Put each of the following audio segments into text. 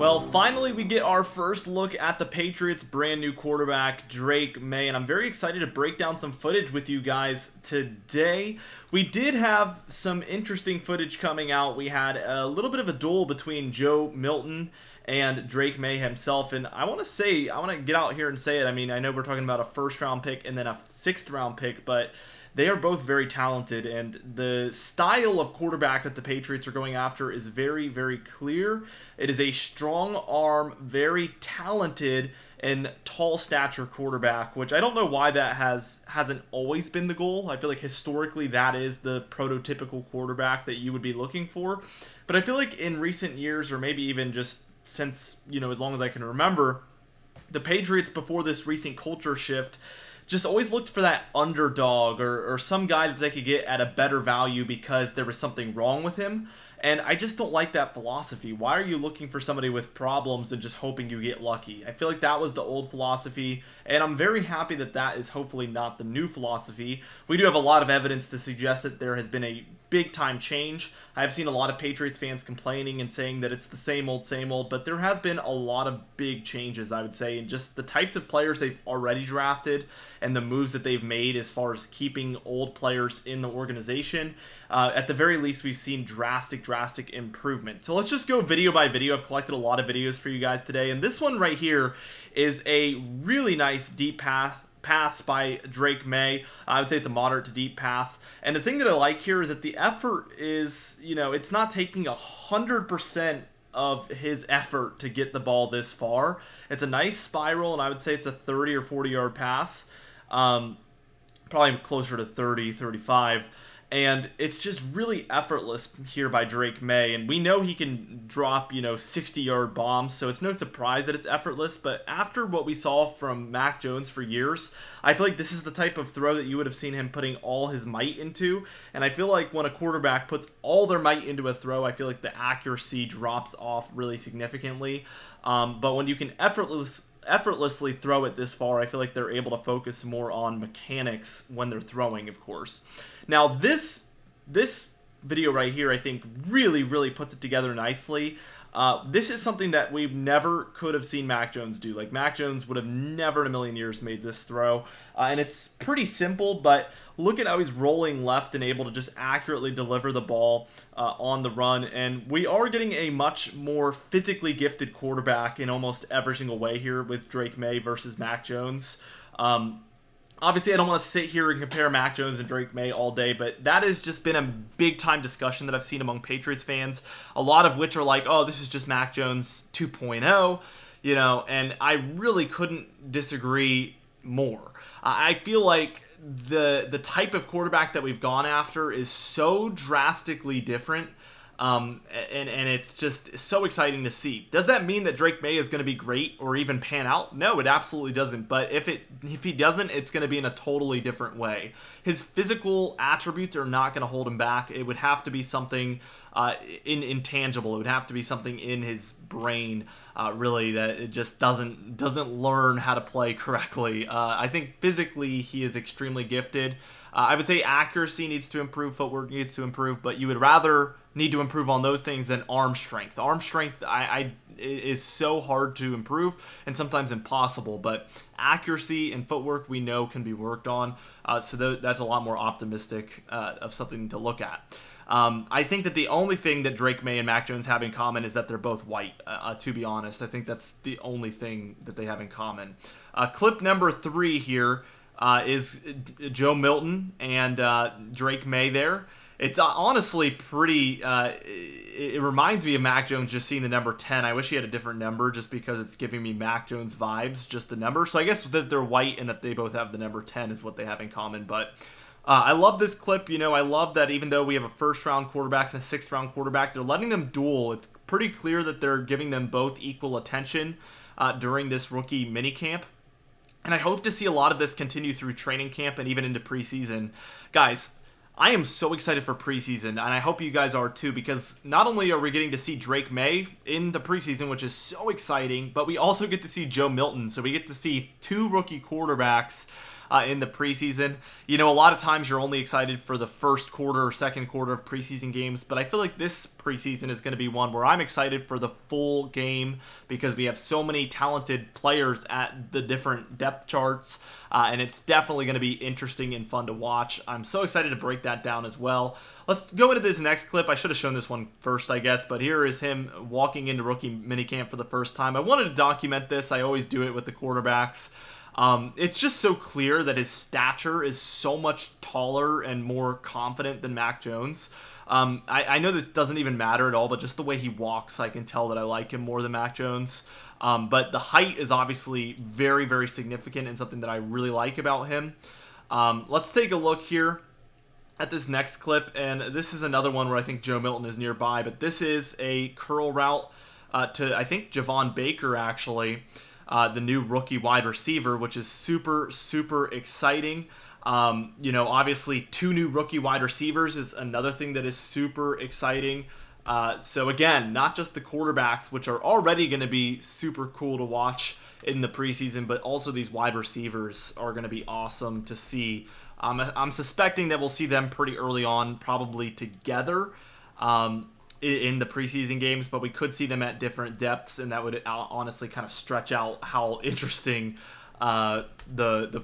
Well, finally we get our first look at the Patriots' brand new quarterback, Drake Maye, and I'm very excited to break down some footage with you guys today. We did have some interesting footage coming out. We had a little bit of a duel between Joe Milton and Drake Maye himself, and I want to get out here and say it. I mean, I know we're talking about a first-round pick and then a sixth-round pick, but they are both very talented, and the style of quarterback that the Patriots are going after is very, very clear. It is a strong arm, very talented, and tall stature quarterback, which I don't know why that hasn't always been the goal. I feel like historically that is the prototypical quarterback that you would be looking for. But I feel like in recent years, or maybe even just since, as long as I can remember, the Patriots before this recent culture shift just always looked for that underdog or some guy that they could get at a better value because there was something wrong with him. And I just don't like that philosophy. Why are you looking for somebody with problems and just hoping you get lucky? I feel like that was the old philosophy, and I'm very happy that that is hopefully not the new philosophy. We do have a lot of evidence to suggest that there has been a big-time change. I've seen a lot of Patriots fans complaining and saying that it's the same old, but there has been a lot of big changes, I would say, in just the types of players they've already drafted and the moves that they've made as far as keeping old players in the organization. At the very least, we've seen drastic improvement. So let's just go video by video. I've collected a lot of videos for you guys today, and this one right here is a really nice deep pass by Drake Maye. I would say it's a moderate to deep pass. And the thing that I like here is that the effort is, it's not taking 100% of his effort to get the ball this far. It's a nice spiral, and I would say it's a 30 or 40 yard pass. Probably closer to 30, 35. And it's just really effortless here by Drake Maye. And we know he can drop, 60-yard bombs, so it's no surprise that it's effortless. But after what we saw from Mac Jones for years, I feel like this is the type of throw that you would have seen him putting all his might into. And I feel like when a quarterback puts all their might into a throw, I feel like the accuracy drops off really significantly. But when you can effortlessly throw it this far, I feel like they're able to focus more on mechanics when they're throwing, of course. Now this video right here, I think really puts it together nicely. This is something that we never could have seen Mac Jones do. Like, Mac Jones would have never in a million years made this throw. And it's pretty simple, but look at how he's rolling left and able to just accurately deliver the ball on the run. And we are getting a much more physically gifted quarterback in almost every single way here with Drake Maye versus Mac Jones. Obviously, I don't want to sit here and compare Mac Jones and Drake Maye all day, but that has just been a big-time discussion that I've seen among Patriots fans, a lot of which are like, oh, this is just Mac Jones 2.0, and I really couldn't disagree more. I feel like the type of quarterback that we've gone after is so drastically different, and it's just so exciting to see. Does that mean that Drake Maye is going to be great or even pan out? No, it absolutely doesn't. But if he doesn't, it's going to be in a totally different way. His physical attributes are not going to hold him back. It would have to be something intangible. It would have to be something in his brain, really, that it just doesn't learn how to play correctly. I think physically he is extremely gifted. I would say accuracy needs to improve, footwork needs to improve, but you would rather need to improve on those things than arm strength. Arm strength is so hard to improve and sometimes impossible, but accuracy and footwork we know can be worked on, so that's a lot more optimistic of something to look at. I think that the only thing that Drake Maye and Mac Jones have in common is that they're both white, to be honest. I think that's the only thing that they have in common. Clip number 3 here is Joe Milton and Drake Maye there. It's honestly pretty, it reminds me of Mac Jones just seeing the number 10. I wish he had a different number just because it's giving me Mac Jones vibes, just the number. So I guess that they're white and that they both have the number 10 is what they have in common. But I love this clip. I love that even though we have a first-round quarterback and a sixth-round quarterback, they're letting them duel. It's pretty clear that they're giving them both equal attention during this rookie minicamp. And I hope to see a lot of this continue through training camp and even into preseason. Guys, I am so excited for preseason, and I hope you guys are too, because not only are we getting to see Drake Maye in the preseason, which is so exciting, but we also get to see Joe Milton. So we get to see 2 rookie quarterbacks in the preseason. You know, a lot of times you're only excited for the first quarter or second quarter of preseason games, but I feel like this preseason is going to be one where I'm excited for the full game because we have so many talented players at the different depth charts, and it's definitely going to be interesting and fun to watch. I'm so excited to break that down as well. Let's go into this next clip. I should have shown this one first, I guess, but here is him walking into rookie minicamp for the first time. I wanted to document this. I always do it with the quarterbacks. It's just so clear that his stature is so much taller and more confident than Mac Jones. I know this doesn't even matter at all, but just the way he walks, I can tell that I like him more than Mac Jones. But the height is obviously very, very significant and something that I really like about him. Let's take a look here at this next clip, and this is another one where I think Joe Milton is nearby, but this is a curl route to, I think, Javon Baker, actually, the new rookie wide receiver, which is super, super exciting. You know, obviously, 2 new rookie wide receivers is another thing that is super exciting. So again, not just the quarterbacks, which are already going to be super cool to watch in the preseason, but also these wide receivers are going to be awesome to see. I'm suspecting that we'll see them pretty early on, probably together in the preseason games, but we could see them at different depths, and that would honestly kind of stretch out how interesting the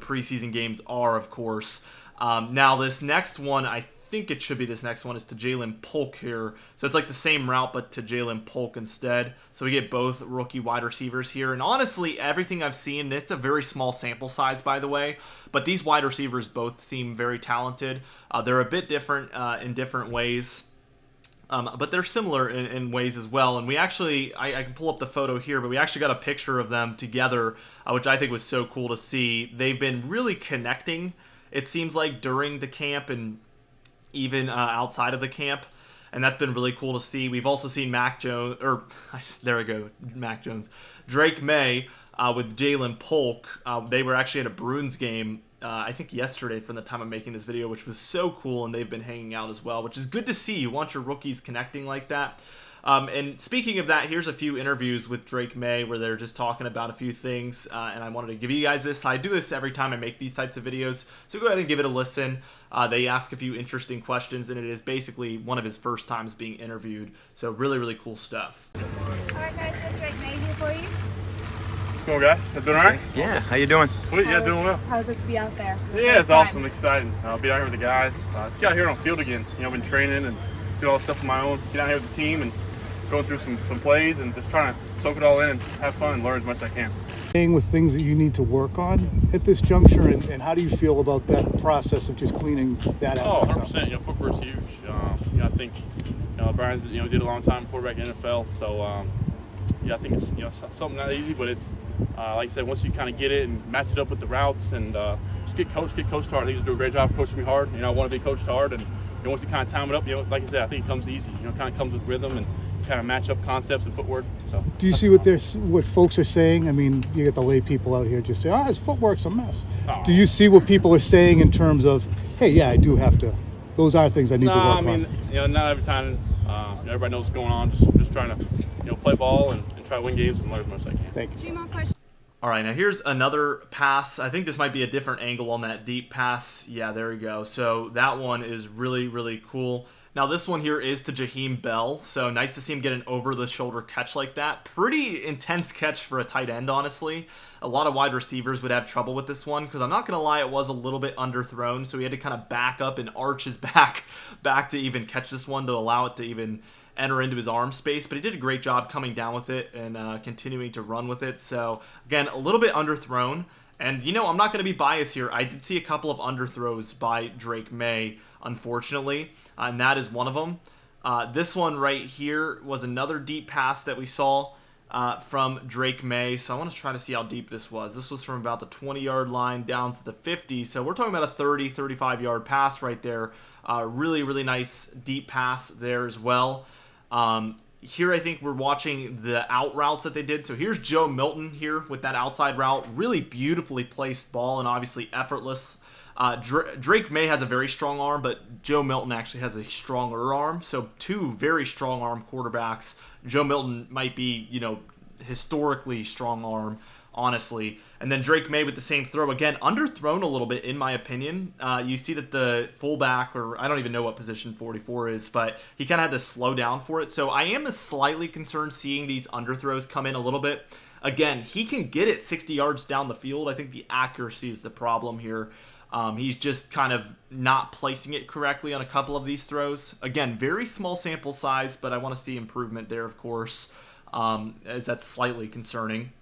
preseason games are, of course. Now, this next one, I think it should be this next one, is to Jalen Polk here. So it's like the same route, but to Jalen Polk instead. So we get both rookie wide receivers here. And honestly, everything I've seen, it's a very small sample size, by the way, but these wide receivers both seem very talented. They're a bit different in different ways. But they're similar in ways as well. And we actually, I can pull up the photo here, but we actually got a picture of them together, which I think was so cool to see. They've been really connecting, it seems like, during the camp and even outside of the camp, and that's been really cool to see. We've also seen Mac Jones, or there we go, Mac Jones, Drake Maye with Jalen Polk. They were actually at a Bruins game, I think yesterday from the time I'm making this video, which was so cool, and they've been hanging out as well, which is good to see. You want your rookies connecting like that. And speaking of that, here's a few interviews with Drake Maye where they're just talking about a few things, and I wanted to give you guys this. I do this every time I make these types of videos, so go ahead and give it a listen. They ask a few interesting questions, and it is basically one of his first times being interviewed, so really, really cool stuff. All right, guys, got Drake Maye here for you. Cool, guys. Doing all right? Yeah, how you doing? Sweet, yeah, doing well. How's it to be out there? Yeah, it's awesome, exciting. I'll be out here with the guys. Let's get out here on the field again. You know, I've been training and doing all this stuff on my own. Get out here with the team and going through some plays and just trying to soak it all in and have fun and learn as much as I can. With things that you need to work on at this juncture, and how do you feel about that process of just cleaning that aspect up? 100%. You know, footwork's huge. You know, I think Brian's did a long time quarterback in the NFL, so yeah, I think it's something not easy, but it's like I said, once you kind of get it and match it up with the routes and just get coached hard. I think he's doing a great job coaching me hard. You know, I want to be coached hard, and once you kind of time it up, like I said, I think it comes easy. You know, it kind of comes with rhythm and kind of match up concepts and footwork. So do you see what folks are saying? I mean, you get the lay people out here just say, his footwork's a mess. Oh. Do you see what people are saying in terms of, hey, yeah, I do have to, those are things I need to work on? I mean, not every time. Everybody knows what's going on. Just trying to, play ball and try to win games and learn as much as I can. Thank you. 2 more questions. All right, now here's another pass. I think this might be a different angle on that deep pass. Yeah, there we go. So that one is really, really cool. Now this one here is to Jaheim Bell, so nice to see him get an over-the-shoulder catch like that. Pretty intense catch for a tight end, honestly. A lot of wide receivers would have trouble with this one, because I'm not going to lie, it was a little bit underthrown, so he had to kind of back up and arch his back to even catch this one, to allow it to even enter into his arm space, but he did a great job coming down with it and continuing to run with it. So again, a little bit underthrown, and I'm not going to be biased here. I did see a couple of underthrows by Drake Maye, unfortunately, and that is one of them. This one right here was another deep pass that we saw from Drake Maye, so I want to try to see how deep this was. This was from about the 20-yard line down to the 50, so we're talking about a 30, 35-yard pass right there. Really, really nice deep pass there as well. Here I think we're watching the out routes that they did. So here's Joe Milton here with that outside route. Really beautifully placed ball and obviously effortless. Drake Maye has a very strong arm, but Joe Milton actually has a stronger arm. So 2 very strong arm quarterbacks. Joe Milton might be, historically strong arm. honestly. And then Drake Maye with the same throw. Again, underthrown a little bit, in my opinion. You see that the fullback, or I don't even know what position 44 is, but he kind of had to slow down for it. So I am slightly concerned seeing these underthrows come in a little bit. Again, he can get it 60 yards down the field. I think the accuracy is the problem here. He's just kind of not placing it correctly on a couple of these throws. Again, very small sample size, but I want to see improvement there, of course, as that's slightly concerning.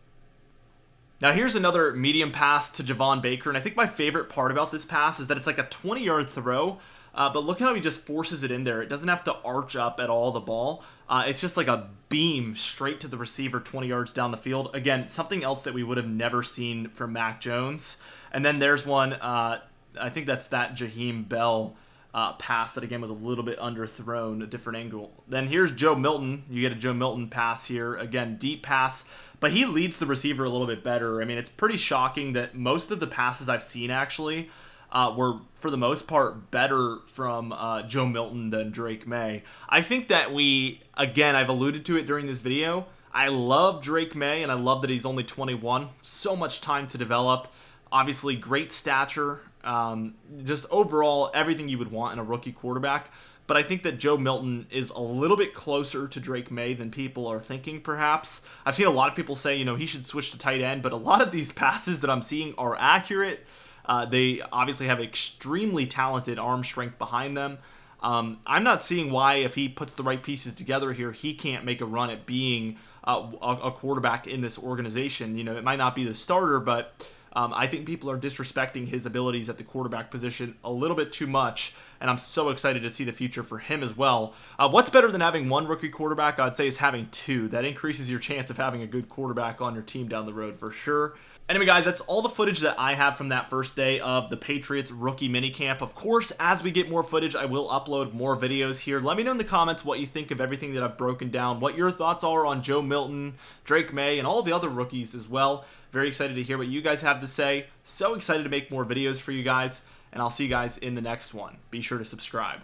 Now here's another medium pass to Javon Baker, and I think my favorite part about this pass is that it's like a 20-yard throw, but look how he just forces it in there. It doesn't have to arch up at all, the ball. It's just like a beam straight to the receiver 20 yards down the field. Again, something else that we would have never seen from Mac Jones. And then there's one, I think that's that Jaheim Bell pass that, again, was a little bit underthrown, a different angle. Then here's Joe Milton. You get a Joe Milton pass here. Again, deep pass, but he leads the receiver a little bit better. I mean, it's pretty shocking that most of the passes I've seen, actually, were, for the most part, better from Joe Milton than Drake Maye. I think that again, I've alluded to it during this video, I love Drake Maye, and I love that he's only 21. So much time to develop. Obviously, great stature. Just overall, everything you would want in a rookie quarterback. But I think that Joe Milton is a little bit closer to Drake Maye than people are thinking, perhaps. I've seen a lot of people say, he should switch to tight end, but a lot of these passes that I'm seeing are accurate. They obviously have extremely talented arm strength behind them. I'm not seeing why, if he puts the right pieces together here, he can't make a run at being a quarterback in this organization. It might not be the starter, but I think people are disrespecting his abilities at the quarterback position a little bit too much, and I'm so excited to see the future for him as well. What's better than having one rookie quarterback? I'd say is having two. That increases your chance of having a good quarterback on your team down the road for sure. Anyway, guys, that's all the footage that I have from that first day of the Patriots rookie minicamp. Of course, as we get more footage, I will upload more videos here. Let me know in the comments what you think of everything that I've broken down, what your thoughts are on Joe Milton, Drake Maye, and all the other rookies as well. Very excited to hear what you guys have to say. So excited to make more videos for you guys, and I'll see you guys in the next one. Be sure to subscribe.